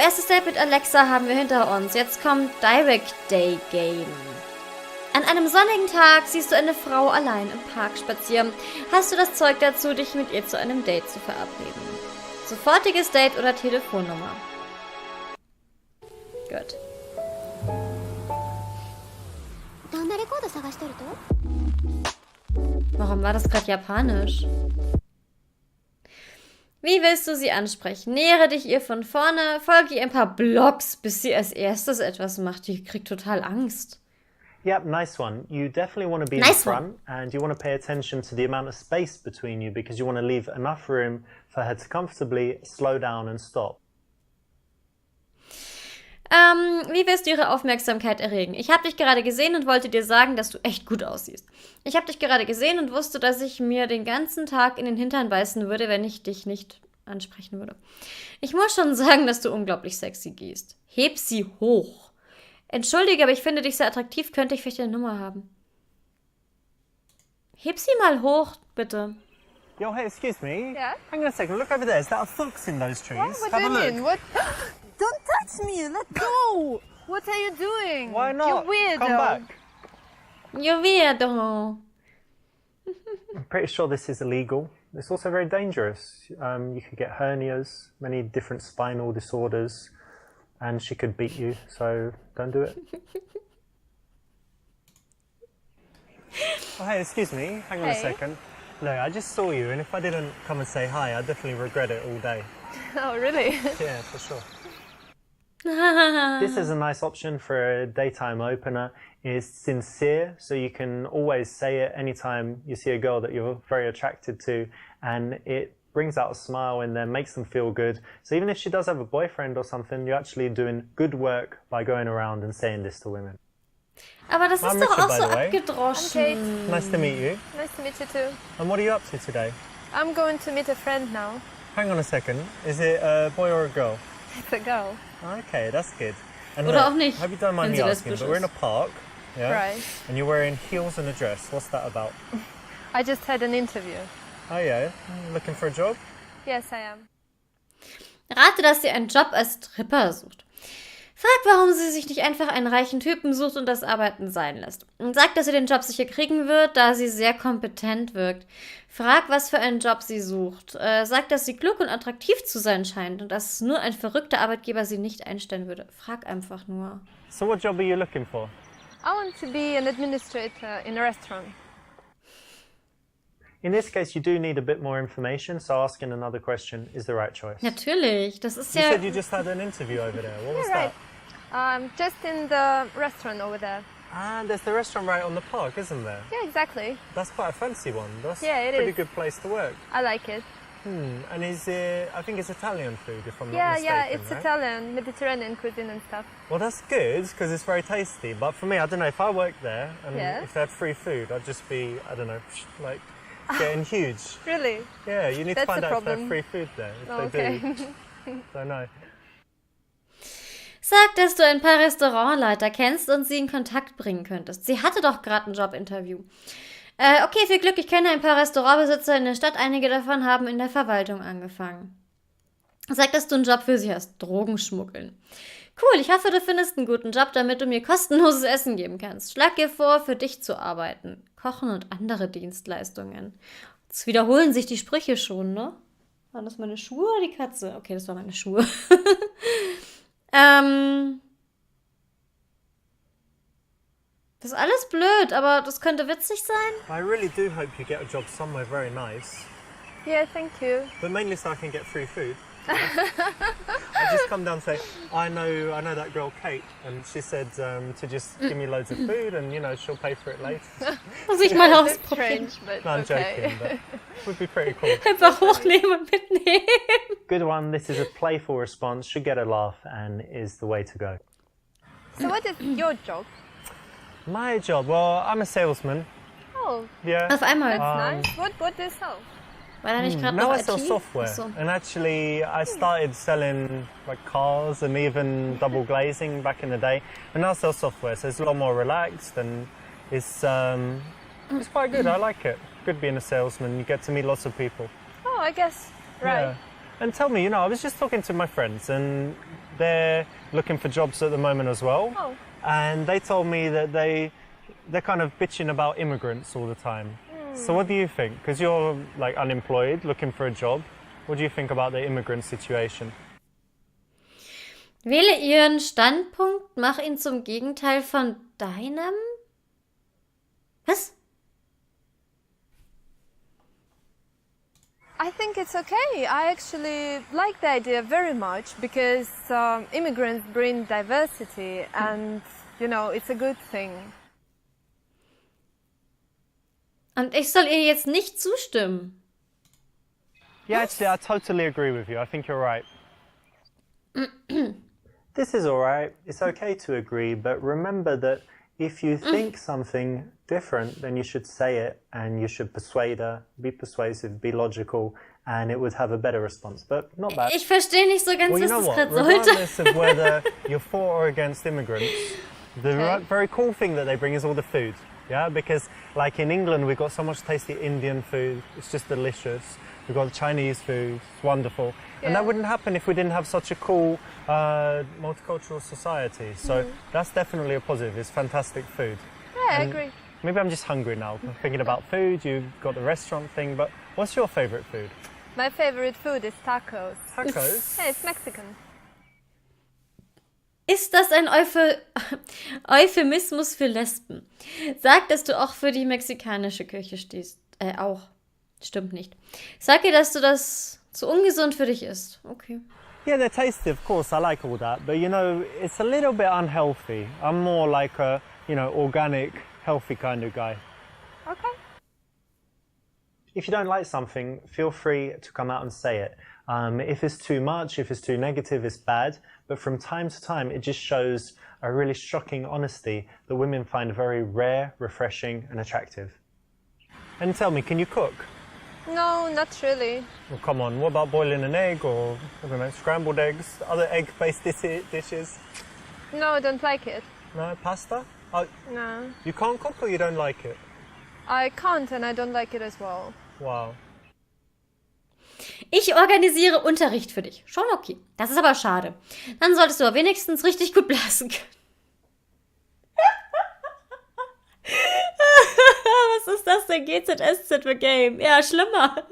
erstes Date mit Alexa haben wir hinter uns. Jetzt kommt Direct Day Game. An einem sonnigen Tag siehst du eine Frau allein im Park spazieren. Hast du das Zeug dazu, dich mit ihr zu einem Date zu verabreden? Sofortiges Date oder Telefonnummer? Gut. Warum war das gerade japanisch? Wie willst du sie ansprechen? Nähere dich ihr von vorne, folge ihr ein paar Blocks, bis sie als erstes etwas macht. Die kriegt total Angst. Yep, nice one. You definitely want to be in front and you want to pay attention to the amount of space between you because you want to leave enough room for her to comfortably slow down and stop. Wie willst du ihre Aufmerksamkeit erregen? Ich habe dich gerade gesehen und wollte dir sagen, dass du echt gut aussiehst. Ich habe dich gerade gesehen und wusste, dass ich mir den ganzen Tag in den Hintern beißen würde, wenn ich dich nicht ansprechen würde. Ich muss schon sagen, dass du unglaublich sexy gehst. Heb sie hoch. Entschuldige, aber ich finde dich sehr attraktiv. Könnte ich vielleicht deine Nummer haben? Heb sie mal hoch, bitte. Yo, hey, excuse me. Yeah? Hang on a second. Look over there. Is that a fox in those trees? What Have do you a look. mean? What? Don't touch me! Let go! What are you doing? Why not? You weirdo. Come back. You weirdo. I'm pretty sure this is illegal. It's also very dangerous. You could get hernias, many different spinal disorders, and she could beat you, so don't do it. Oh, hey, excuse me. Hang on a second. No, I just saw you, and if I didn't come and say hi, I'd definitely regret it all day. Oh, really? Yeah, for sure. This is a nice option for a daytime opener. It's sincere, so you can always say it anytime you see a girl that you're very attracted to, and it brings out a smile in them, makes them feel good. So even if she does have a boyfriend or something, you're actually doing good work by going around and saying this to women. Aber das ist I'm doch Richard, auch by so the way. abgedroschen. Nice to meet you. Nice to meet you too. And what are you up to today? I'm going to meet a friend now. Hang on a second. Is it a boy or a girl? It's a girl. Okay, that's good. And Oder auch nicht, I hope you don't mind wenn me sie asking, lesbisch but we're in a ist. park, yeah? Right. And you're wearing heels and a dress. What's that about? I just had an interview. Oh yeah, looking for a job? Yes, I am. Rate, dass sie einen Job als Stripper sucht. Frag, warum sie sich nicht einfach einen reichen Typen sucht und das Arbeiten sein lässt. Und sag, dass sie den Job sicher kriegen wird, da sie sehr kompetent wirkt. Frag, was für einen Job sie sucht. Sag, dass sie klug und attraktiv zu sein scheint und dass nur ein verrückter Arbeitgeber sie nicht einstellen würde. Frag einfach nur. So what job are you looking for? I want to be an administrator in a restaurant. In this case, you do need a bit more information, so asking another question is the right choice. Natürlich, das ist You ja... said you just had an interview over there. What was Right. that? Just in the restaurant over there. And there's the restaurant right on the park, isn't there? Yeah, exactly. That's quite a fancy one. That's Yeah, it a pretty is. good place to work. I like it. And is it, I think it's Italian food, if I'm not Yeah, mistaken, it's right? Italian, Mediterranean cuisine and stuff. Well, that's good, because it's very tasty. But for me, I don't know, if I worked there, and Yes. if they had free food, I'd just be, I don't know, like, getting huge. Really? Yeah, you need to That's find the out if they problem. have free food there. If Oh, they okay. do, don't know. Sag, dass du ein paar Restaurantleiter kennst und sie in Kontakt bringen könntest. Sie hatte doch gerade ein Jobinterview. Okay, viel Glück. Ich kenne ein paar Restaurantbesitzer in der Stadt. Einige davon haben in der Verwaltung angefangen. Sag, dass du einen Job für sie hast. Drogenschmuggeln. Cool, ich hoffe, du findest einen guten Job, damit du mir kostenloses Essen geben kannst. Schlag dir vor, für dich zu arbeiten. Kochen und andere Dienstleistungen. Jetzt wiederholen sich die Sprüche schon, ne? Waren das meine Schuhe oder die Katze? Okay, das waren meine Schuhe. Das ist alles blöd, aber das könnte witzig sein. I really do hope you get a job somewhere very nice, Yeah, thank you. but mainly so I can get free food. I just come down and say, I know that girl Kate, and she said to just give me loads of food, and you know she'll pay for it later. Muss ich mal ausprobieren. Strange, but No, I'm okay. joking, but it would be pretty cool. Einfach hochnehmen und mitnehmen. Good one. This is a playful response. Should get a laugh, and is the way to go. So what is your job? My job. Well, I'm a salesman. Oh, Yeah. Auf einmal. that's nice. What do you sell? War da nicht gerade Now noch I sell IT? software, Achso. and actually I started selling like cars and even double glazing back in the day, and now I sell software, so it's a lot more relaxed and it's quite good. I like it. Good being a salesman. You get to meet lots of people. Oh, I guess. Right. Yeah. And tell me, I was just talking to my friends and they're looking for jobs at the moment as well. Oh. And they told me that they're kind of bitching about immigrants all the time. So what do you think? Because you're like unemployed, looking for a job. What do you think about the immigrant situation? Wähle ihren Standpunkt, mach ihn zum Gegenteil von deinem? Was? I think it's okay. I actually like the idea very much because immigrants bring diversity and, it's a good thing. Und ich soll ihr jetzt nicht zustimmen. Yeah, actually, I totally agree with you. I think you're right. This is all right. It's okay to agree, but remember that if you think something different, then you should say it and you should persuade her, be persuasive, be logical, and it would have a better response. But not bad. Ich verstehe nicht so ganz, Well, you was know das what? gerade sollte. Regardless of whether you're for or against immigrants, the very cool thing that they bring is all the food. Yeah, because like in England, we've got so much tasty Indian food. It's just delicious. We've got Chinese food. It's wonderful. And that wouldn't happen if we didn't have such a cool multicultural society. So that's definitely a positive. It's fantastic food. Yeah, I agree. Maybe I'm just hungry now. I'm thinking about food. You've got the restaurant thing. But what's your favorite food? My favorite food is tacos. Tacos? Yeah, it's Mexican. Ist das ein Euphemismus für Lesben? Sag, dass du auch für die mexikanische Küche stehst. Auch. Stimmt nicht. Sag ihr, dass du das zu ungesund für dich isst. Okay. Yeah, they're tasty, of course. I like all that. But, it's a little bit unhealthy. I'm more like a, organic, healthy kind of guy. Okay. If you don't like something, feel free to come out and say it. If it's too much, if it's too negative, it's bad. But from time to time, it just shows a really shocking honesty that women find very rare, refreshing, and attractive. And tell me, can you cook? No, not really. Well, come on, what about boiling an egg or, I don't know, scrambled eggs, other egg-based dishes? No, I don't like it. No, pasta? Oh, No. you can't cook or you don't like it? I can't and I don't like it as well. Wow. Ich organisiere Unterricht für dich. Schon okay. Das ist aber schade. Dann solltest du aber wenigstens richtig gut blasen können. Was ist das denn? GZSZ für Game. Ja, schlimmer.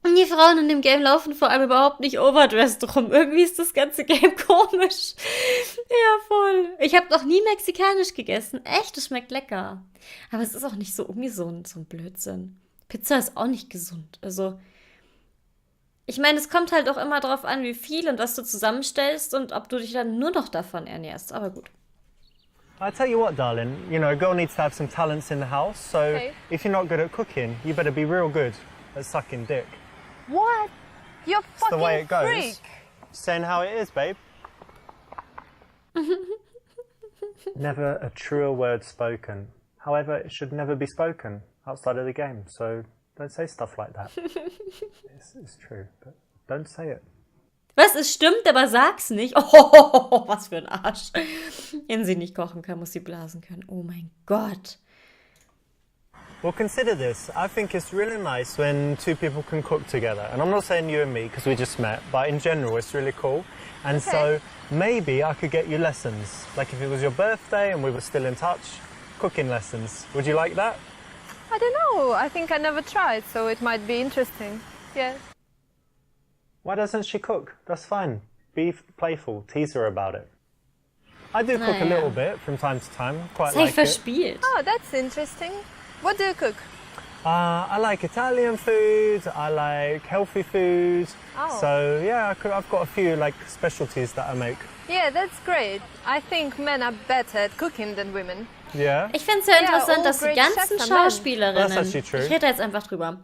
Die Frauen in dem Game laufen vor allem überhaupt nicht overdressed rum. Irgendwie ist das ganze Game komisch. Ja, voll. Ich habe noch nie mexikanisch gegessen. Echt, es schmeckt lecker. Aber es ist auch nicht so ungesund, so ein Blödsinn. Pizza ist auch nicht gesund. Also, ich meine, es kommt halt auch immer drauf an, wie viel und was du zusammenstellst und ob du dich dann nur noch davon ernährst. Aber gut. I tell you what, darling, a girl needs to have some talents in the house, so if you're not good at cooking, you better be real good at sucking dick. What? You're It's fucking the way it goes. freak. Saying how it is, babe. Never a truer word spoken. However, it should never be spoken outside of the game, so don't say stuff like that. It's true, but don't say it. Was, es stimmt, aber sag's nicht. Oh, was für ein Arsch. Wenn sie nicht kochen kann, muss sie blasen können. Oh mein Gott. Well, consider this. I think it's really nice when two people can cook together. And I'm not saying you and me, because we just met, but in general, it's really cool. And so maybe I could get you lessons. Like if it was your birthday and we were still in touch, cooking lessons. Would you like that? I don't know. I think I never tried, so it might be interesting. Yeah. Why doesn't she cook? That's fine. Be playful. Tease her about it. I do cook a little bit from time to time. Quite Sei like it. verspielt. Oh, that's interesting. What do you cook? I like Italian food. I like healthy food. Oh. So yeah, I've got a few like specialties that I make. Yeah, that's great. I think men are better at cooking than women. Yeah. Ich finde es sehr interessant, all dass die great ganzen chefs are men. Schauspielerinnen, That's actually true. ich rede jetzt einfach drüber,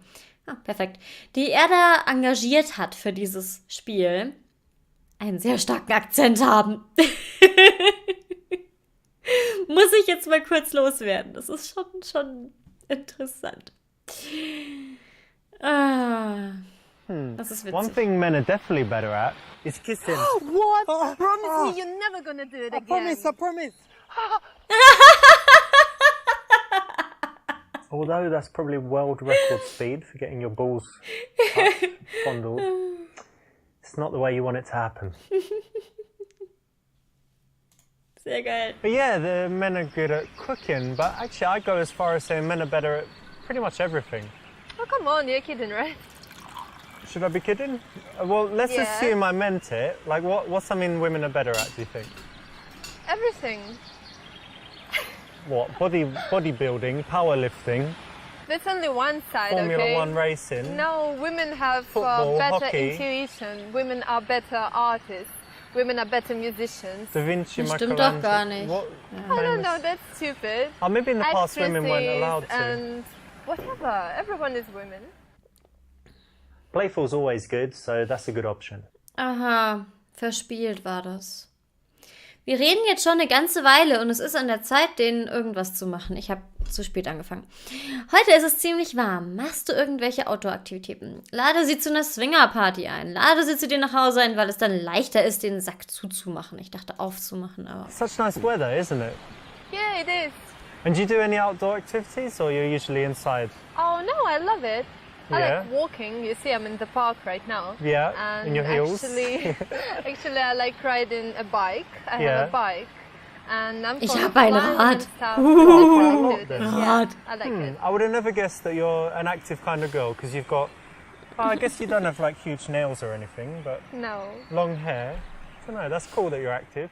perfekt, die er da engagiert hat für dieses Spiel, einen sehr starken Akzent haben. Muss ich jetzt mal kurz loswerden. Das ist schon interessant. Das ist witzig. One thing men are definitely better at is kissing. What? Promise me you're never gonna do it again. I promise. Although that's probably world record speed for getting your balls touched, fondled, it's not the way you want it to happen. Sehr geil. But yeah, the men are good at cooking, but actually I go as far as saying men are better at pretty much everything. Oh, come on, you're kidding, right? Should I be kidding? Well, let's Yeah. assume I meant it. Like, what's something women are better at, do you think? Everything. What? Bodybuilding, powerlifting, There's only one side, Formula okay? One racing. No, women have Football, better hockey. intuition. Women are better artists. Women are better musicians. Da Vinci, Das stimmt Michelangelo. doch gar nicht. What I don't know, famous- that's stupid. Oh, maybe in the past women weren't allowed to. And whatever, everyone is women. Playful's always good, so that's a good option. Aha, verspielt war das. Wir reden jetzt schon eine ganze Weile und es ist an der Zeit, denen irgendwas zu machen. Ich habe zu spät angefangen. Heute ist es ziemlich warm. Machst du irgendwelche Outdoor-Aktivitäten? Lade sie zu einer Swinger-Party ein. Lade sie zu dir nach Hause ein, weil es dann leichter ist, den Sack zuzumachen. Ich dachte aufzumachen, aber... Such nice weather, isn't it? Yeah, it is. And do you do any outdoor activities, or you're usually inside? Oh no, I love it. I Yeah. like walking. You see, I'm in the park right now. Yeah, And in your heels. actually, I like riding a bike. I Yeah. have a bike, and I'm Ich fond hab of ein climbing Rad. and stuff. quite a lot then. Yeah, Rad. I like it. I would have never guessed that you're an active kind of girl, because you've got... Oh, I guess you don't have like huge nails or anything, but No. long hair. I don't know, that's cool that you're active.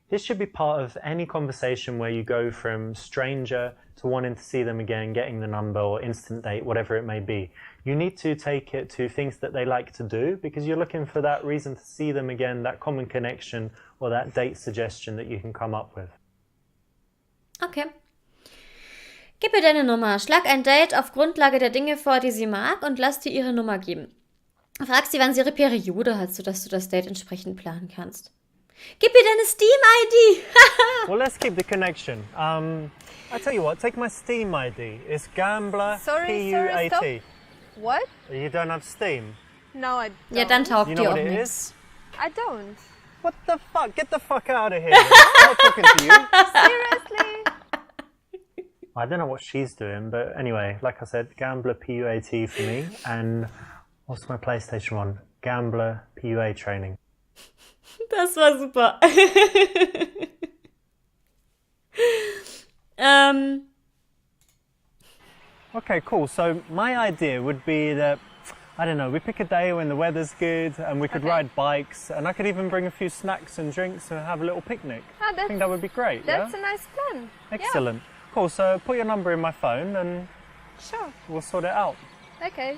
This should be part of any conversation where you go from stranger to wanting to see them again, getting the number or instant date, whatever it may be. You need to take it to things that they like to do, because you're looking for that reason to see them again, that common connection or that date suggestion that you can come up with. Okay. Gib ihr deine Nummer. Schlag ein Date auf Grundlage der Dinge vor, die sie mag und lass dir ihre Nummer geben. Frag sie, wann sie ihre Periode hat, sodass du das Date entsprechend planen kannst. Gib ihr deine Steam-ID. Well, let's keep the connection. I tell you what, take my Steam ID. It's Gambler Sorry, PUAT. stop. What? You don't have Steam? No, I don't. Ja, dann taugt You know dir what auch it nichts. is? I don't. What the fuck? Get the fuck out of here. I'm not talking to you. Seriously? I don't know what she's doing, but anyway, like I said, Gambler PUAT for me. And what's my PlayStation one? Gambler PUA training. Das war super. Okay, cool. So my idea would be that, I don't know, we pick a day when the weather's good and we could Okay. ride bikes, and I could even bring a few snacks and drinks and have a little picnic. Ah, I think that would be great, That's yeah? a nice plan. Excellent. Cool, so put your number in my phone and Yeah, sure. we'll sort it out. Okay.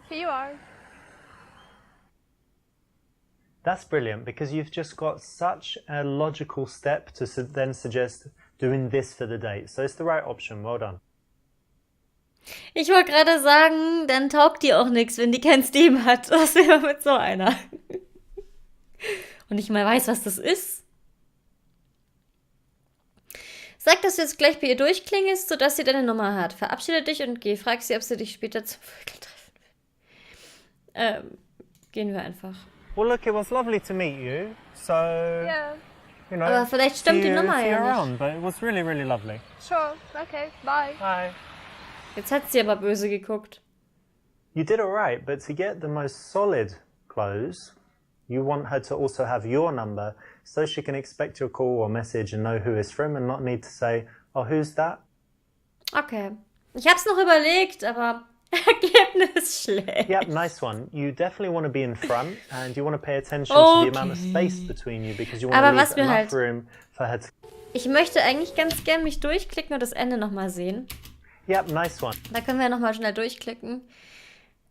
Here you are. That's brilliant, because you've just got such a logical step to then suggest doing this for the date. So it's the right option. Well done. Ich wollte gerade sagen, dann taugt die auch nichts, wenn die kein Steam hat. Was wäre mit so einer? Und nicht mal weiß, was das ist. Sag, dass du jetzt gleich bei ihr durchklingelst, sodass sie deine Nummer hat. Verabschiede dich und geh. Frag sie, ob sie dich später zum Vögel treffen will. Gehen wir einfach. Well, look, it was lovely to meet you. So, Yeah. you know, Aber vielleicht stimmt die Nummer see you ja nicht. around, but it was really, really lovely. Sure. Okay. Bye. Bye. Jetzt hat sie aber böse geguckt. You did all right, but to get the most solid close, you want her to also have your number so she can expect your call or message and know who it's from and not need to say, oh, who's that? Okay. Ich hab's noch überlegt, aber Ergebnis schlecht. Yep, nice one. You definitely want to be in front and you want to pay attention to the amount of space between you, because you want Aber to was leave mir enough halt- room for her to... Ich möchte eigentlich ganz gern mich durchklicken und das Ende nochmal sehen. Yep, nice one. Da können wir nochmal schnell durchklicken.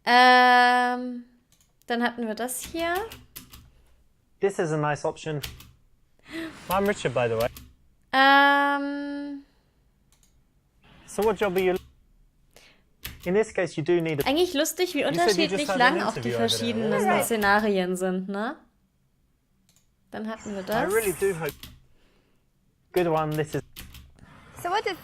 Dann hatten wir das hier. This is a nice option. I'm Richard, by the way. So what job are you... In this case, you do need a... Eigentlich lustig, wie said you unterschiedlich just had lang an auch die interview over there. verschiedenen Right. Szenarien sind, ne? Dann hatten wir I das. really do hope... Good one, this is... So what is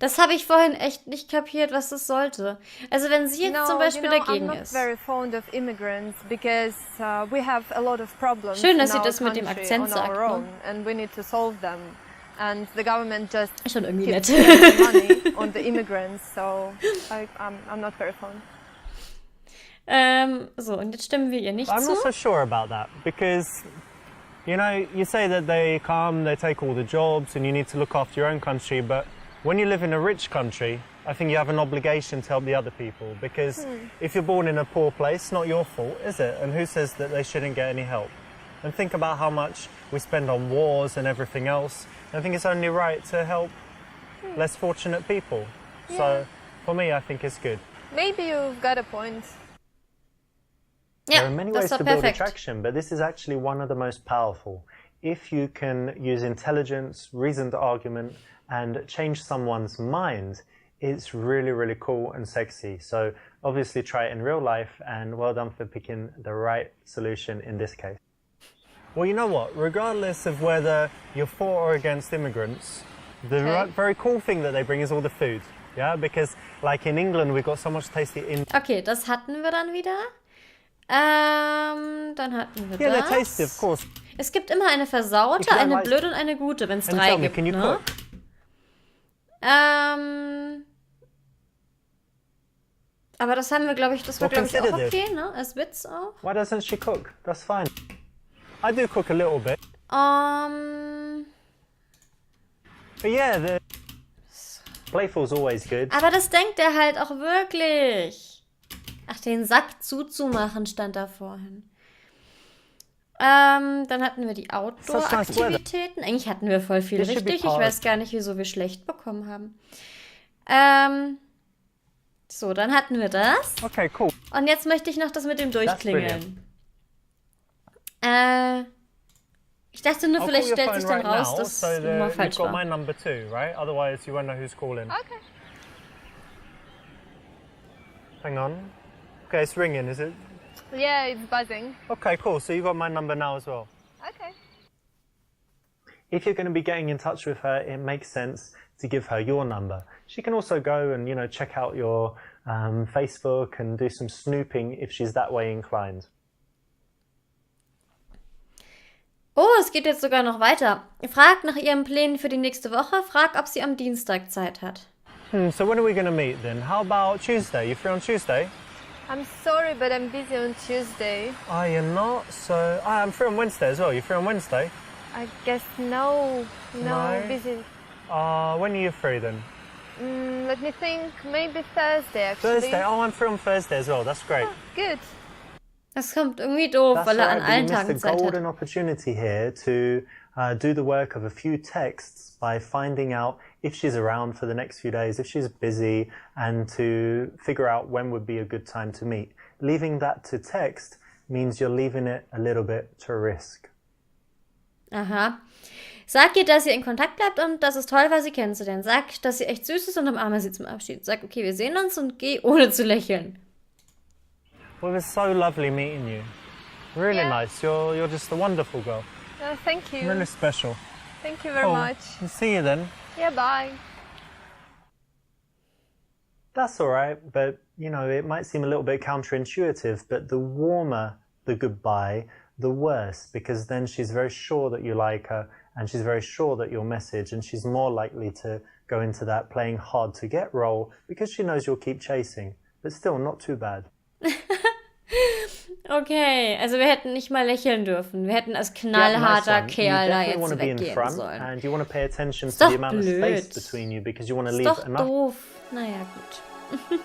Das habe ich vorhin echt nicht kapiert, was das sollte. Also wenn sie jetzt zum Beispiel dagegen I'm not ist. very fond of immigrants because we have a lot of problems Schön, dass in sie our das mit dem country Akzent on sagt, our ne? own, and we need to solve them. And the government just Schon irgendwie keeps nett. spending money on the immigrants, so I'm not very fond. So, und jetzt stimmen wir ihr nicht I'm zu. not so sure about that because, you know, you say that they come, they take all the jobs and you need to look after your own country, but when you live in a rich country, I think you have an obligation to help the other people because if you're born in a poor place, it's not your fault, is it? And who says that they shouldn't get any help? And think about how much we spend on wars and everything else. I think it's only right to help less fortunate people. Yeah. So for me, I think it's good. Maybe you've got a point. There Ja, are many das ways war to build perfekt. attraction, but this is actually one of the most powerful. If you can use intelligence, reasoned argument, and change someone's mind, it's really, really cool and sexy. So obviously try it in real life, and well done for picking the right solution in this case. Well, you know what? Regardless of whether you're for or against immigrants, the very cool thing that they bring is all the food. Yeah, because like in England, we've got so much tasty Indian. Okay, das hatten wir dann wieder. Dann hatten wir Yeah, they're das. tasty, of course. Es gibt immer eine versaute, If you don't eine like- blöde und eine gute, wenn es And 3 tell me, gibt, can you ne? cook? Aber das haben wir, glaube ich, das war, Well, glaube ich, auch consider okay, ne? Als Witz auch. Why doesn't she cook? That's fine. I do cook a little bit. But yeah, the playful's always good. Aber das denkt er halt auch wirklich. Ach, den Sack zuzumachen stand da vorhin. Dann hatten wir die Such nice Outdoor-Aktivitäten. Eigentlich hatten wir voll viel This should be richtig. Ich part weiß gar nicht, wieso wir schlecht bekommen haben. So, dann hatten wir das. Okay, cool. Und jetzt möchte ich noch das mit dem Durchklingeln. Ich dachte nur, I'll vielleicht call your stellt sich phone dann right raus, now, dass so die Nummer you've falsch got war. my number too, right? Otherwise you won't know who's calling. Okay. Hang on. Okay, it's ringing, is it? Yeah, it's buzzing. Okay, cool. So you've got my number now as well. Okay. If you're going to be getting in touch with her, it makes sense to give her your number. She can also go and, you know, check out your Facebook and do some snooping if she's that way inclined. Oh, es geht jetzt sogar noch weiter. Frag nach ihren Plänen für die nächste Woche. Frag, ob sie am Dienstag Zeit hat. So when are we going to meet then? How about Tuesday? You free on Tuesday? I'm sorry, but I'm busy on Tuesday. Oh, you're not? So I'm free on Wednesday as well. You free on Wednesday? I guess no, No? busy. When are you free then? Let me think, maybe Thursday actually. Thursday? Oh, I'm free on Thursday as well. That's great. Good. Das kommt irgendwie doof, That's weil er right, an but you allen missed Tagen a Zeit golden hat. opportunity here to do the work of a few texts by finding out if she's around for the next few days, if she's busy, and to figure out when would be a good time to meet. Leaving that to text means you're leaving it a little bit to risk. Aha. Sag ihr, dass ihr in Kontakt bleibt und das ist toll, weil sie kennenzulernen. Sag, dass sie echt süß ist und umarme sie zum Abschied. Sag, okay, wir sehen uns und geh ohne zu lächeln. Well, it was so lovely meeting you. Really Yeah. nice. You're just a wonderful girl. Thank you. Really special. Thank you very Cool. much. See you then. Yeah, bye. That's all right, but you know, it might seem a little bit counterintuitive, but the warmer the goodbye, the worse, because then she's very sure that you like her and she's very sure that you'll message, and she's more likely to go into that playing hard to get role because she knows you'll keep chasing. But still, not too bad. Okay, also wir hätten nicht mal lächeln dürfen. Wir hätten als Yeah, knallharter nice one. Kerl da You definitely want jetzt to be in weggehen front, sollen. and you want to pay attention Ist to doch the amount of blöd. space between you because you want to Ist leave doch enough. doof. Naja, gut.